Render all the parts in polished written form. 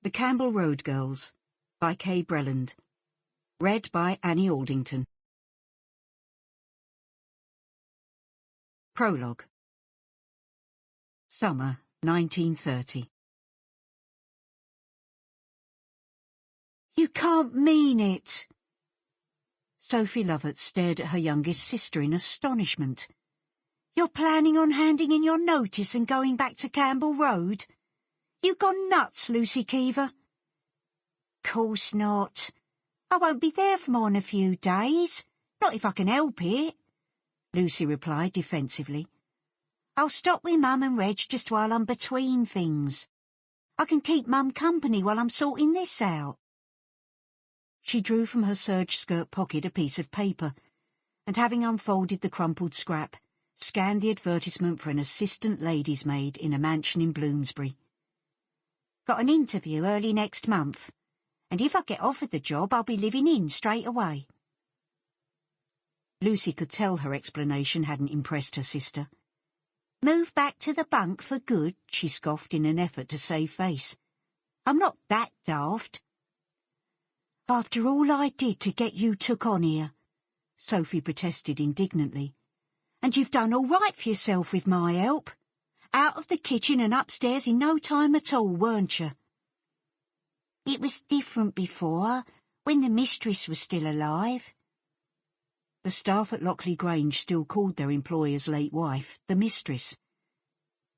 The Campbell Road Girls by K. Brellend. Read by Annie Aldington. Prologue. Summer 1930. You can't mean it! Sophie Lovett stared at her youngest sister in astonishment. You're planning on handing in your notice and going back to Campbell Road? You gone nuts, Lucy Keiver? Course not. I won't be there for more than a few days. Not if I can help it, Lucy replied defensively. I'll stop with Mum and Reg just while I'm between things. I can keep Mum company while I'm sorting this out. She drew from her serge skirt pocket a piece of paper, and having unfolded the crumpled scrap, scanned the advertisement for an assistant lady's maid in a mansion in Bloomsbury. Got an interview early next month, and if I get offered the job, I'll be living in straight away. Lucy could tell her explanation hadn't impressed her sister. Move back to the bunk for good, she scoffed in an effort to save face. I'm not that daft. After all I did to get you took on here, Sophie protested indignantly. And you've done all right for yourself with my help. Out of the kitchen and upstairs in no time at all, weren't you? It was different before, when the mistress was still alive. The staff at Lockley Grange still called their employer's late wife the mistress.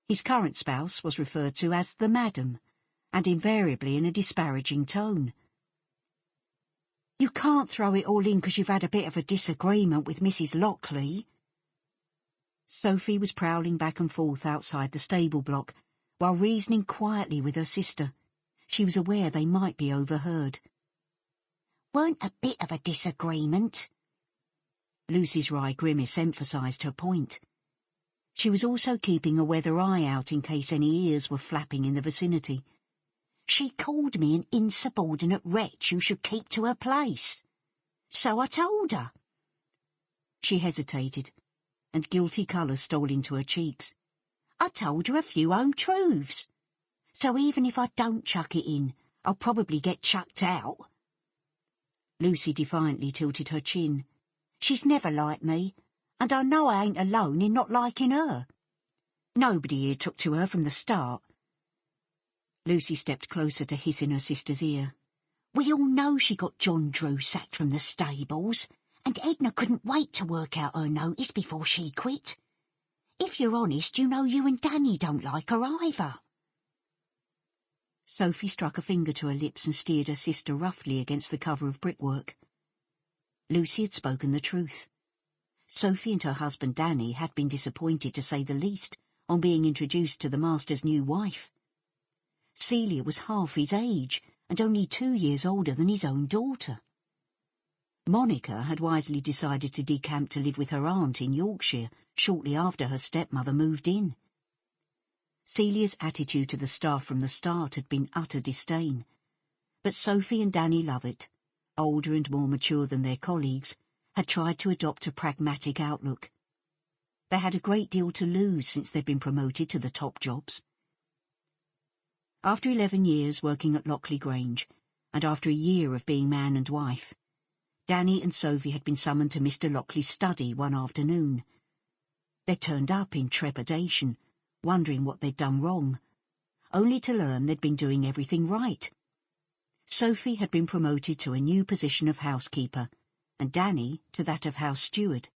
His current spouse was referred to as the madam, and invariably in a disparaging tone. You can't throw it all in because you've had a bit of a disagreement with Mrs. Lockley. Sophie was prowling back and forth outside the stable block, while reasoning quietly with her sister. She was aware they might be overheard. Weren't a bit of a disagreement. Lucy's wry grimace emphasised her point. She was also keeping a weather eye out in case any ears were flapping in the vicinity. She called me an insubordinate wretch who should keep to her place. So I told her. She hesitated, and guilty colour stole into her cheeks. I told her a few home truths. So even if I don't chuck it in, I'll probably get chucked out. Lucy defiantly tilted her chin. She's never liked me, and I know I ain't alone in not liking her. Nobody here took to her from the start. Lucy stepped closer to hiss in her sister's ear. We all know she got John Drew sacked from the stables, and Edna couldn't wait to work out her notice before she quit. If you're honest, you know you and Danny don't like her either. Sophie struck a finger to her lips and steered her sister roughly against the cover of brickwork. Lucy had spoken the truth. Sophie and her husband Danny had been disappointed, to say the least, on being introduced to the master's new wife. Celia was half his age, and only 2 years older than his own daughter. Monica had wisely decided to decamp to live with her aunt in Yorkshire shortly after her stepmother moved in. Celia's attitude to the staff from the start had been utter disdain, but Sophie and Danny Lovett, older and more mature than their colleagues, had tried to adopt a pragmatic outlook. They had a great deal to lose since they'd been promoted to the top jobs. After 11 years working at Lockley Grange, and after a year of being man and wife, Danny and Sophie had been summoned to Mr. Lockley's study one afternoon. They turned up in trepidation, wondering what they'd done wrong, only to learn they'd been doing everything right. Sophie had been promoted to a new position of housekeeper, and Danny to that of house steward.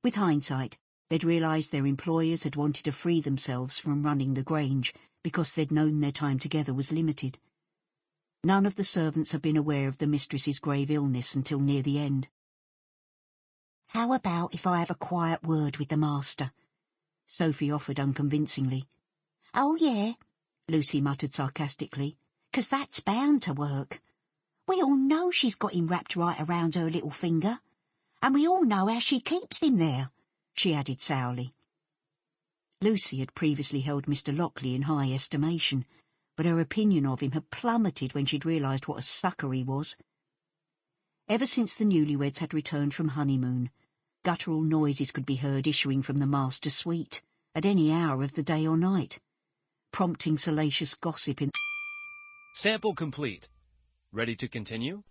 With hindsight, they'd realised their employers had wanted to free themselves from running the Grange because they'd known their time together was limited. None of the servants had been aware of the mistress's grave illness until near the end. How about if I have a quiet word with the master? Sophie offered unconvincingly. Oh, yeah, Lucy muttered sarcastically, 'cause that's bound to work. We all know she's got him wrapped right around her little finger, and we all know how she keeps him there, she added sourly. Lucy had previously held Mr. Lockley in high estimation, but her opinion of him had plummeted when she'd realised what a sucker he was. Ever since the newlyweds had returned from honeymoon, guttural noises could be heard issuing from the master's suite, at any hour of the day or night, prompting salacious gossip in Sample complete. Ready to continue?